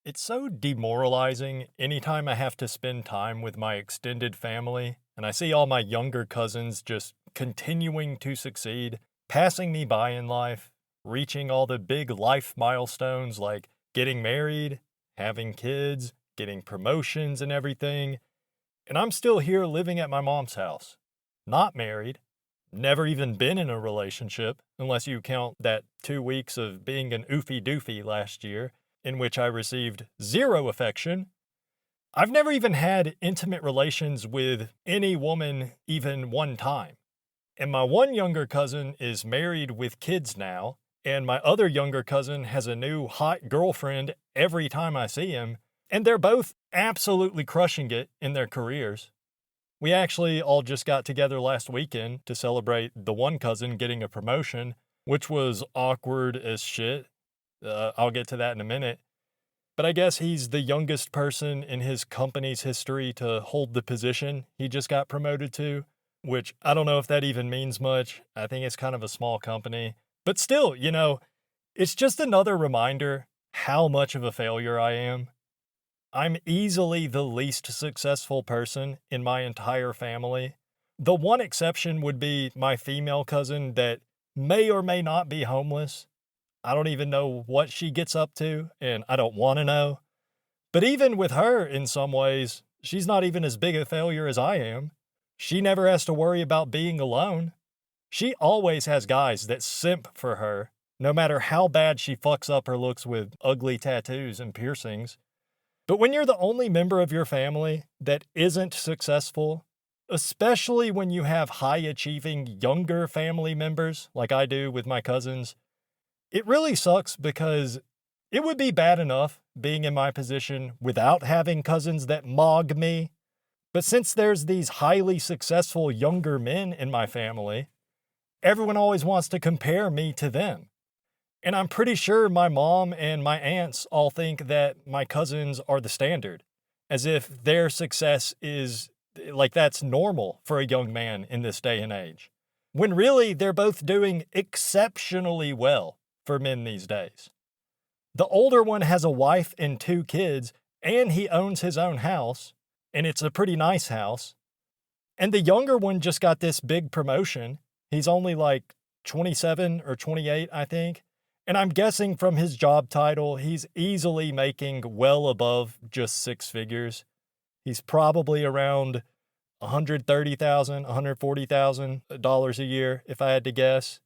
It's so demoralizing anytime I have to spend time with my extended family and I see all my younger cousins just continuing to succeed, passing me by in life, reaching all the big life milestones like getting married, having kids, getting promotions and everything. And I'm still here living at my mom's house, not married, never even been in a relationship, unless you count that 2 weeks of being an oofy doofy last year, in which I received zero affection. I've never even had intimate relations with any woman even one time. And my one younger cousin is married with kids now, and my other younger cousin has a new hot girlfriend every time I see him, and they're both absolutely crushing it in their careers. We actually all just got together last weekend to celebrate the one cousin getting a promotion, which was awkward as shit. I'll get to that in a minute. But I guess he's the youngest person in his company's history to hold the position he just got promoted to, which I don't know if that even means much. I think it's kind of a small company. But still, it's just another reminder how much of a failure I am. I'm easily the least successful person in my entire family. The one exception would be my female cousin that may or may not be homeless. I don't even know what she gets up to, and I don't want to know. But even with her, in some ways, she's not even as big a failure as I am. She never has to worry about being alone. She always has guys that simp for her, no matter how bad she fucks up her looks with ugly tattoos and piercings. But when you're the only member of your family that isn't successful, especially when you have high achieving younger family members like I do with my cousins, it really sucks because it would be bad enough being in my position without having cousins that mog me. But since there's these highly successful younger men in my family, everyone always wants to compare me to them. And I'm pretty sure my mom and my aunts all think that my cousins are the standard, as if their success is like that's normal for a young man in this day and age. When really they're both doing exceptionally well for men these days. The older one has a wife and two kids, and he owns his own house, and it's a pretty nice house. And the younger one just got this big promotion. He's only like 27 or 28, I think. And I'm guessing from his job title, he's easily making well above just six figures. He's probably around $130,000, $140,000 a year, if I had to guess.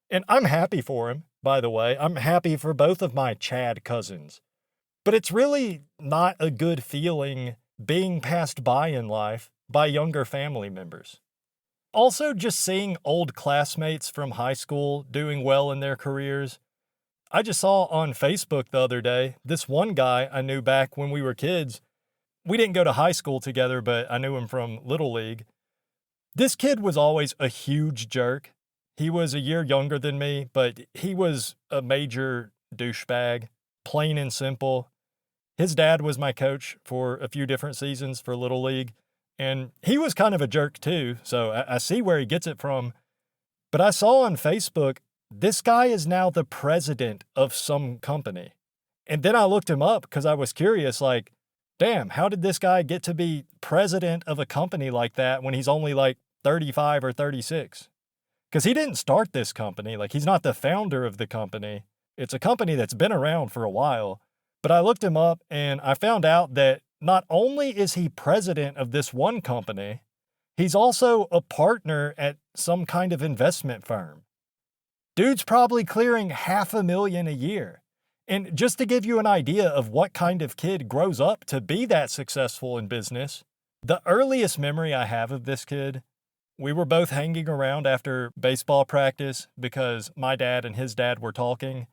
And I'm happy for him, by the way. I'm happy for both of my Chad cousins. But it's really not a good feeling being passed by in life by younger family members. Also, just seeing old classmates from high school doing well in their careers. I just saw on Facebook the other day, this one guy I knew back when we were kids. We didn't go to high school together, but I knew him from Little League. This kid was always a huge jerk. He was a year younger than me, but he was a major douchebag, plain and simple. His dad was my coach for a few different seasons for Little League, and he was kind of a jerk too, so I see where he gets it from. But I saw on Facebook, this guy is now the president of some company. And then I looked him up because I was curious, like, damn, how did this guy get to be president of a company like that when he's only like 35 or 36? Because he didn't start this company. Like, he's not the founder of the company. It's a company that's been around for a while. But I looked him up and I found out that not only is he president of this one company, he's also a partner at some kind of investment firm. Dude's probably clearing $500,000 a year. And just to give you an idea of what kind of kid grows up to be that successful in business, the earliest memory I have of this kid, we were both hanging around after baseball practice because my dad and his dad were talking,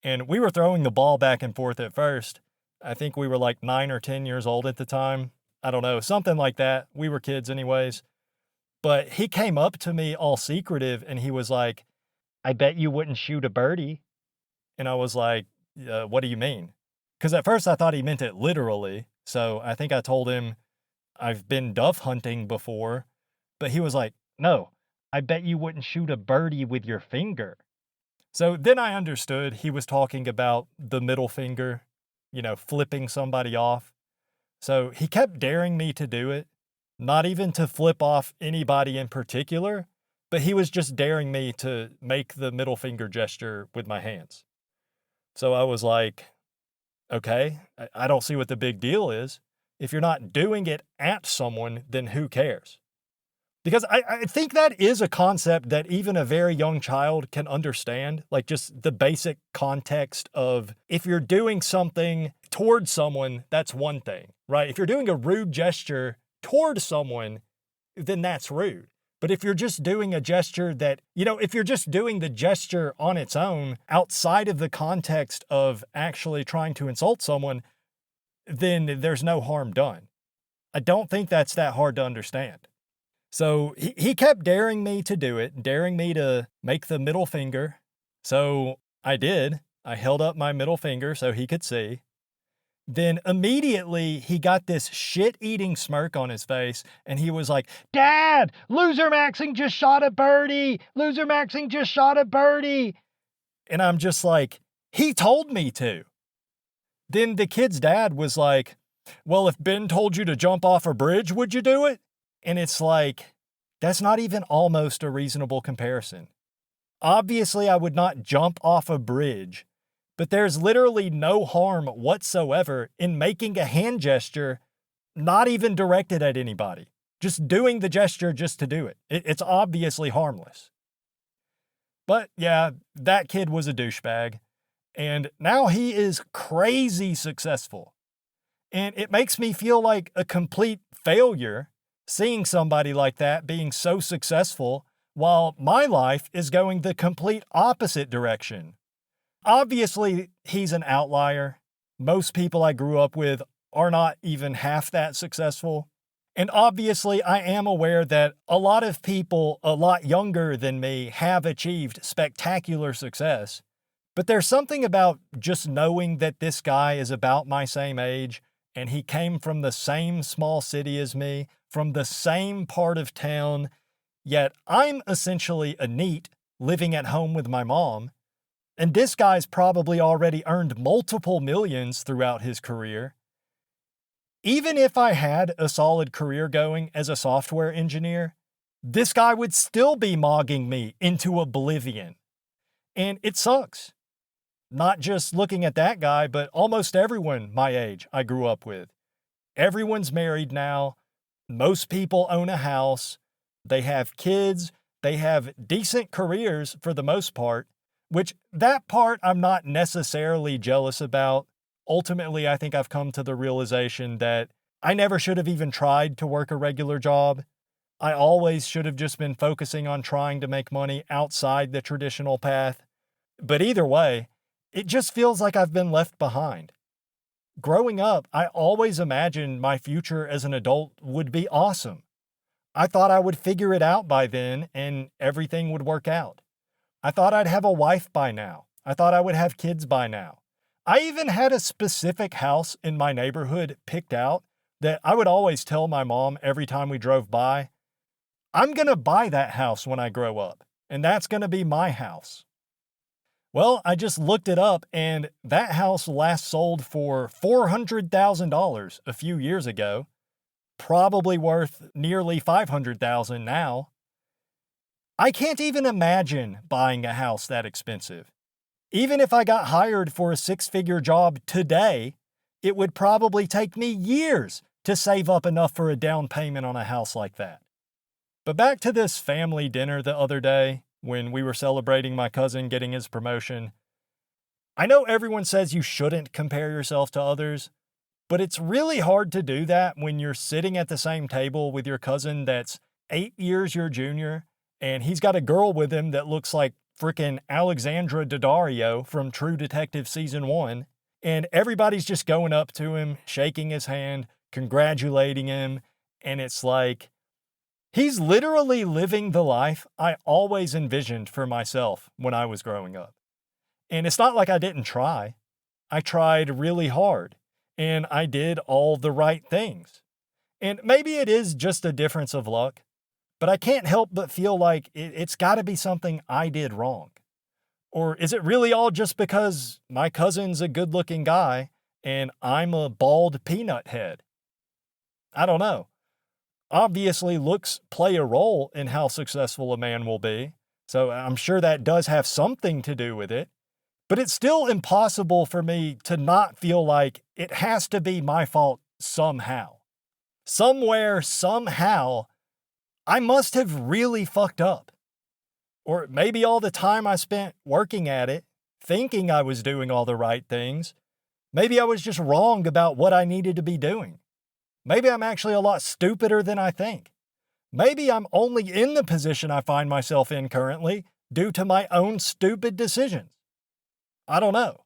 and we were throwing the ball back and forth at first. I think we were like 9 or 10 years old at the time. I don't know, something like that. We were kids anyways. But he came up to me all secretive and he was like, "I bet you wouldn't shoot a birdie." And I was like, "What do you mean?" Because at first I thought he meant it literally. So I think I told him I've been dove hunting before. But he was like, "No, I bet you wouldn't shoot a birdie with your finger." So then I understood he was talking about the middle finger. flipping somebody off. So he kept daring me to do it, not even to flip off anybody in particular, but he was just daring me to make the middle finger gesture with my hands. So I was like, okay, I don't see what the big deal is. If you're not doing it at someone, then who cares? Because I think that is a concept that even a very young child can understand, like just the basic context of if you're doing something towards someone, that's one thing, right? If you're doing a rude gesture toward someone, then that's rude. But if you're just doing a gesture that, if you're just doing the gesture on its own outside of the context of actually trying to insult someone, then there's no harm done. I don't think that's that hard to understand. So he kept daring me to do it, daring me to make the middle finger. So I did. I held up my middle finger so he could see. Then immediately he got this shit-eating smirk on his face, and he was like, "Dad, Loser Maxing just shot a birdie! Loser Maxing just shot a birdie!" And I'm just like, he told me to. Then the kid's dad was like, "Well, if Ben told you to jump off a bridge, would you do it?" And it's like, that's not even almost a reasonable comparison. Obviously, I would not jump off a bridge, but there's literally no harm whatsoever in making a hand gesture not even directed at anybody. Just doing the gesture just to do it. It's obviously harmless. But yeah, that kid was a douchebag, and now he is crazy successful. And it makes me feel like a complete failure seeing somebody like that being so successful while my life is going the complete opposite direction. Obviously, he's an outlier. Most people I grew up with are not even half that successful. And obviously, I am aware that a lot of people a lot younger than me have achieved spectacular success. But there's something about just knowing that this guy is about my same age and he came from the same small city as me, from the same part of town, yet I'm essentially a NEET living at home with my mom. And this guy's probably already earned multiple millions throughout his career. Even if I had a solid career going as a software engineer, this guy would still be mogging me into oblivion. And it sucks. Not just looking at that guy, but almost everyone my age I grew up with. Everyone's married now. Most people own a house. They have kids. They have decent careers for the most part, which that part I'm not necessarily jealous about. Ultimately, I think I've come to the realization that I never should have even tried to work a regular job. I always should have just been focusing on trying to make money outside the traditional path. But either way, it just feels like I've been left behind. Growing up, I always imagined my future as an adult would be awesome. I thought I would figure it out by then and everything would work out. I thought I'd have a wife by now. I thought I would have kids by now. I even had a specific house in my neighborhood picked out that I would always tell my mom every time we drove by, I'm going to buy that house when I grow up, and that's going to be my house. Well, I just looked it up, and that house last sold for $400,000 a few years ago, probably worth nearly $500,000 now. I can't even imagine buying a house that expensive. Even if I got hired for a six-figure job today, it would probably take me years to save up enough for a down payment on a house like that. But back to this family dinner the other day, when we were celebrating my cousin getting his promotion. I know everyone says you shouldn't compare yourself to others, but it's really hard to do that when you're sitting at the same table with your cousin that's 8 years your junior, and he's got a girl with him that looks like frickin' Alexandra Daddario from True Detective Season 1, and everybody's just going up to him, shaking his hand, congratulating him, and it's like, he's literally living the life I always envisioned for myself when I was growing up. And it's not like I didn't try. I tried really hard, and I did all the right things. And maybe it is just a difference of luck, but I can't help but feel like it's got to be something I did wrong. Or is it really all just because my cousin's a good-looking guy, and I'm a bald peanut head. I don't know. Obviously, looks play a role in how successful a man will be, so I'm sure that does have something to do with it. But it's still impossible for me to not feel like it has to be my fault somehow. Somewhere, somehow, I must have really fucked up. Or maybe all the time I spent working at it, thinking I was doing all the right things, maybe I was just wrong about what I needed to be doing. Maybe I'm actually a lot stupider than I think. Maybe I'm only in the position I find myself in currently due to my own stupid decisions. I don't know.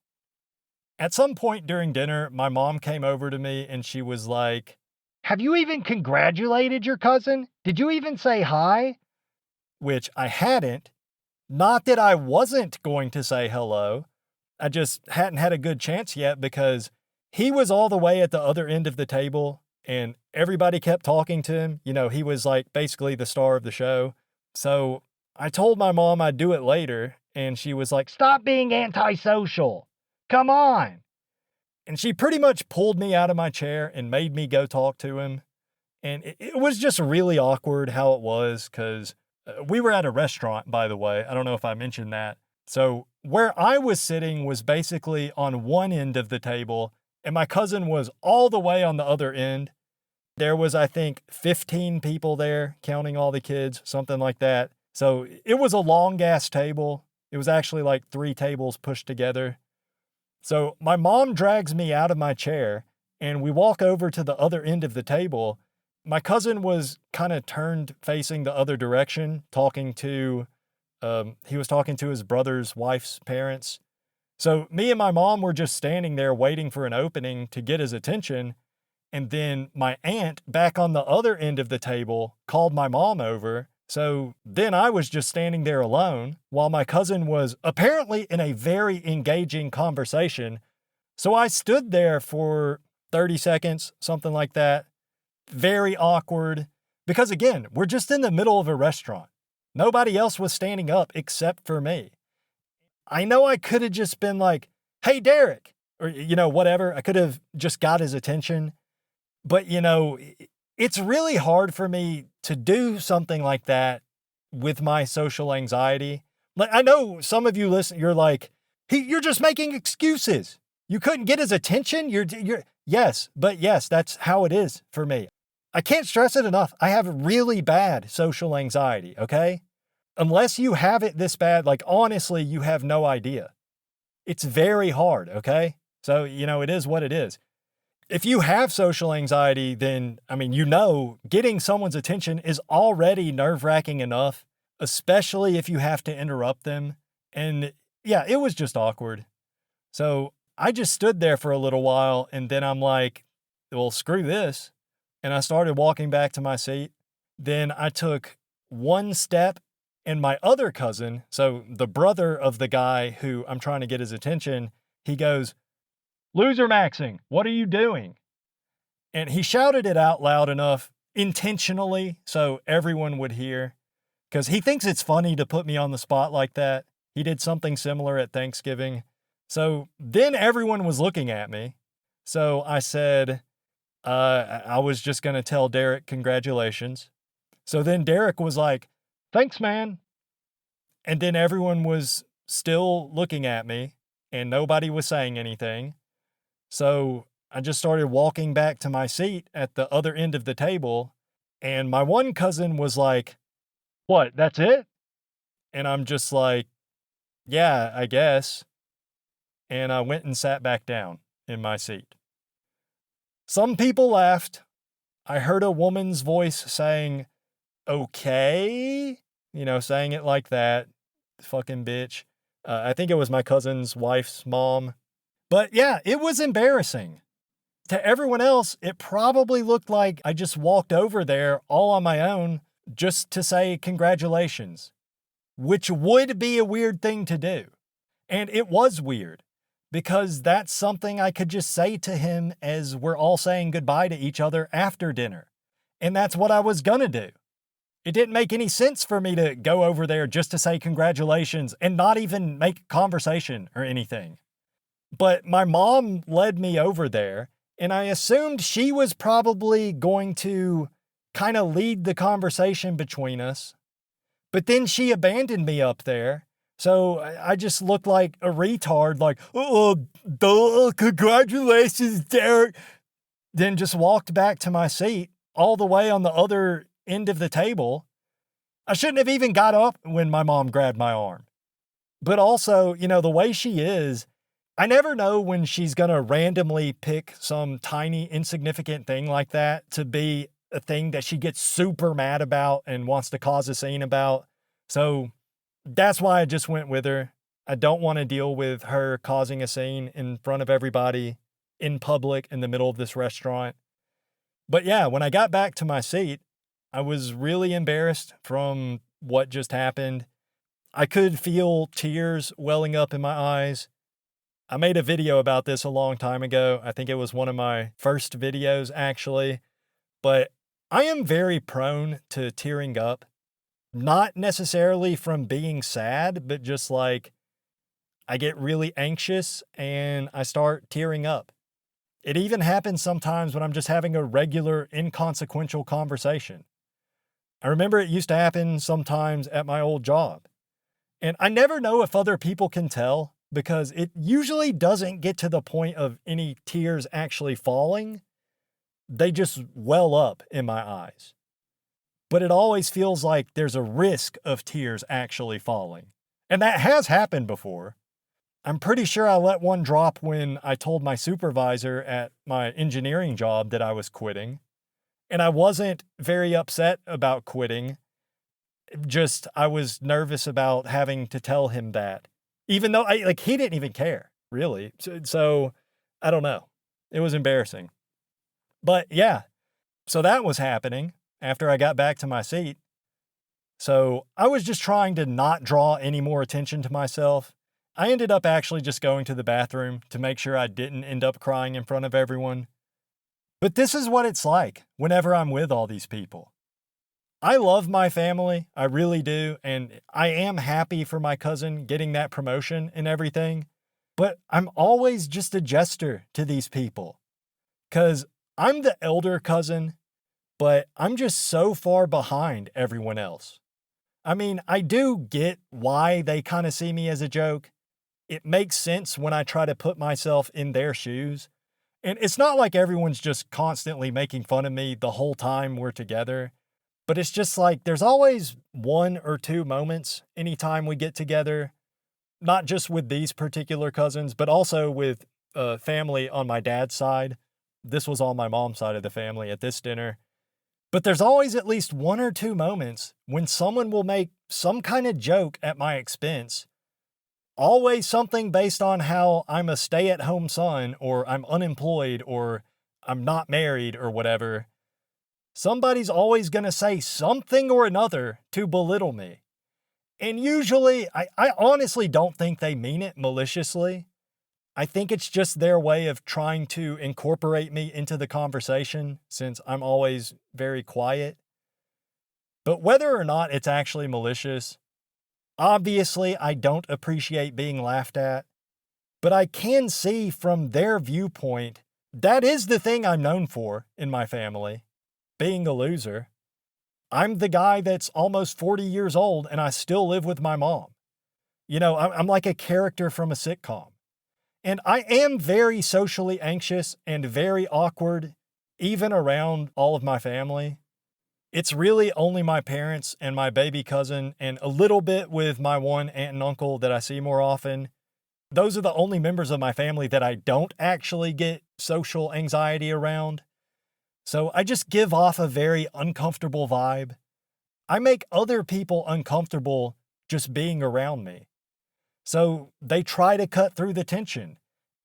At some point during dinner, my mom came over to me and she was like, "Have you even congratulated your cousin? Did you even say hi?" Which I hadn't. Not that I wasn't going to say hello. I just hadn't had a good chance yet because he was all the way at the other end of the table and everybody kept talking to him. You know, he was like basically the star of the show. So I told my mom I'd do it later, and she was like, "Stop being antisocial. Come on." And she pretty much pulled me out of my chair and made me go talk to him. And it was just really awkward how it was because we were at a restaurant, by the way. I don't know if I mentioned that. So where I was sitting was basically on one end of the table, and my cousin was all the way on the other end. There was, I think, 15 people there, counting all the kids, something like that. So it was a long-ass table. It was actually like 3 tables pushed together. So my mom drags me out of my chair, and we walk over to the other end of the table. My cousin was kind of turned facing the other direction, he was talking to his brother's wife's parents. So me and my mom were just standing there waiting for an opening to get his attention. And then my aunt, back on the other end of the table, called my mom over. So then I was just standing there alone while my cousin was apparently in a very engaging conversation. So I stood there for 30 seconds, something like that. Very awkward. Because again, we're just in the middle of a restaurant. Nobody else was standing up except for me. I know I could have just been like, "Hey, Derek," or, whatever. I could have just got his attention. But, it's really hard for me to do something like that with my social anxiety. Like, I know some of you listen, you're like, "You're just making excuses. You couldn't get his attention." Yes, that's how it is for me. I can't stress it enough. I have really bad social anxiety, okay? Unless you have it this bad, like honestly, you have no idea. It's very hard, okay? So, it is what it is. If you have social anxiety, then, getting someone's attention is already nerve-wracking enough, especially if you have to interrupt them. And yeah, it was just awkward. So I just stood there for a little while, and then I'm like, well, screw this. And I started walking back to my seat. Then I took one step, and my other cousin, so the brother of the guy who I'm trying to get his attention, he goes, "Loser maxing, what are you doing?" And he shouted it out loud enough intentionally so everyone would hear, because he thinks it's funny to put me on the spot like that. He did something similar at Thanksgiving. So then everyone was looking at me. So I said, I was just going to tell Derek congratulations. So then Derek was like, "Thanks, man." And then everyone was still looking at me and nobody was saying anything. So I just started walking back to my seat at the other end of the table. And my one cousin was like, "What, that's it?" And I'm just like, "Yeah, I guess." And I went and sat back down in my seat. Some people laughed. I heard a woman's voice saying, "Okay," saying it like that. Fucking bitch. I think it was my cousin's wife's mom. But yeah, it was embarrassing. To everyone else, it probably looked like I just walked over there all on my own just to say congratulations, which would be a weird thing to do. And it was weird because that's something I could just say to him as we're all saying goodbye to each other after dinner. And that's what I was gonna do. It didn't make any sense for me to go over there just to say congratulations and not even make conversation or anything. But my mom led me over there, and I assumed she was probably going to kind of lead the conversation between us. But then she abandoned me up there. So I just looked like a retard, like, oh, duh, congratulations, Derek. Then just walked back to my seat all the way on the other end of the table. I shouldn't have even got up when my mom grabbed my arm. But also, the way she is, I never know when she's going to randomly pick some tiny, insignificant thing like that to be a thing that she gets super mad about and wants to cause a scene about. So that's why I just went with her. I don't want to deal with her causing a scene in front of everybody in public in the middle of this restaurant. But yeah, when I got back to my seat, I was really embarrassed from what just happened. I could feel tears welling up in my eyes. I made a video about this a long time ago. I think it was one of my first videos, actually. But I am very prone to tearing up. Not necessarily from being sad, but just like I get really anxious and I start tearing up. It even happens sometimes when I'm just having a regular, inconsequential conversation. I remember it used to happen sometimes at my old job. And I never know if other people can tell because it usually doesn't get to the point of any tears actually falling. They just well up in my eyes. But it always feels like there's a risk of tears actually falling. And that has happened before. I'm pretty sure I let one drop when I told my supervisor at my engineering job that I was quitting. And I wasn't very upset about quitting. Just I was nervous about having to tell him that. Even though he didn't even care, really. So I don't know. It was embarrassing. But yeah, so that was happening after I got back to my seat. So I was just trying to not draw any more attention to myself. I ended up actually just going to the bathroom to make sure I didn't end up crying in front of everyone. But this is what it's like whenever I'm with all these people. I love my family, I really do, and I am happy for my cousin getting that promotion and everything, but I'm always just a jester to these people. 'Cause I'm the elder cousin, but I'm just so far behind everyone else. I mean, I do get why they kind of see me as a joke. It makes sense when I try to put myself in their shoes. And it's not like everyone's just constantly making fun of me the whole time we're together. But it's just like there's always one or two moments anytime we get together, not just with these particular cousins, but also with family on my dad's side. This was on my mom's side of the family at this dinner. But there's always at least one or two moments when someone will make some kind of joke at my expense. Always something based on how I'm a stay-at-home son, or I'm unemployed, or I'm not married, or whatever. Somebody's always going to say something or another to belittle me. And usually, I honestly don't think they mean it maliciously. I think it's just their way of trying to incorporate me into the conversation since I'm always very quiet. But whether or not it's actually malicious, obviously I don't appreciate being laughed at. But I can see from their viewpoint, that is the thing I'm known for in my family. Being a loser. I'm the guy that's almost 40 years old and I still live with my mom. I'm like a character from a sitcom. And I am very socially anxious and very awkward, even around all of my family. It's really only my parents and my baby cousin and a little bit with my one aunt and uncle that I see more often. Those are the only members of my family that I don't actually get social anxiety around. So I just give off a very uncomfortable vibe. I make other people uncomfortable just being around me. So they try to cut through the tension.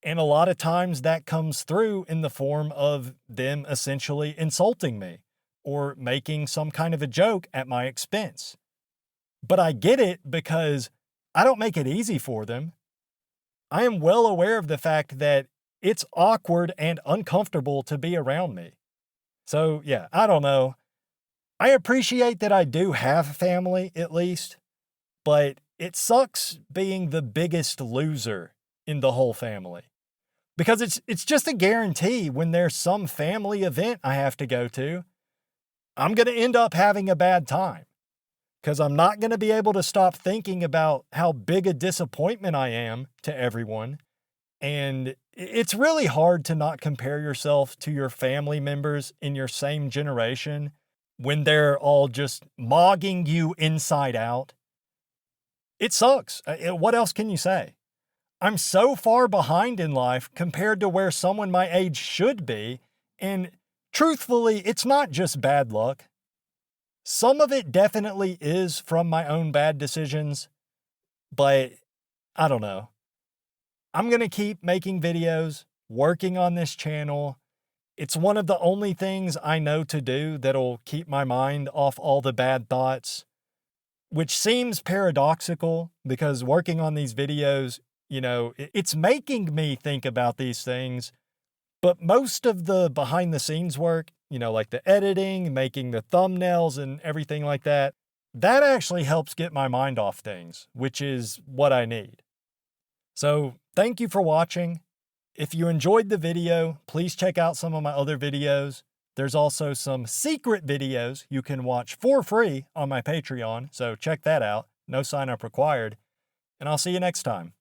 And a lot of times that comes through in the form of them essentially insulting me or making some kind of a joke at my expense. But I get it because I don't make it easy for them. I am well aware of the fact that it's awkward and uncomfortable to be around me. So yeah, I don't know. I appreciate that I do have family at least, but it sucks being the biggest loser in the whole family. Because it's just a guarantee when there's some family event I have to go to, I'm going to end up having a bad time. Because I'm not going to be able to stop thinking about how big a disappointment I am to everyone. And it's really hard to not compare yourself to your family members in your same generation when they're all just mogging you inside out. It sucks. What else can you say? I'm so far behind in life compared to where someone my age should be. And truthfully, it's not just bad luck. Some of it definitely is from my own bad decisions, but I don't know. I'm going to keep making videos, working on this channel. It's one of the only things I know to do that'll keep my mind off all the bad thoughts, which seems paradoxical because working on these videos, it's making me think about these things. But most of the behind the scenes work, like the editing, making the thumbnails and everything like that, that actually helps get my mind off things, which is what I need. So thank you for watching. If you enjoyed the video, please check out some of my other videos. There's also some secret videos you can watch for free on my Patreon, so check that out. No sign up required. And I'll see you next time.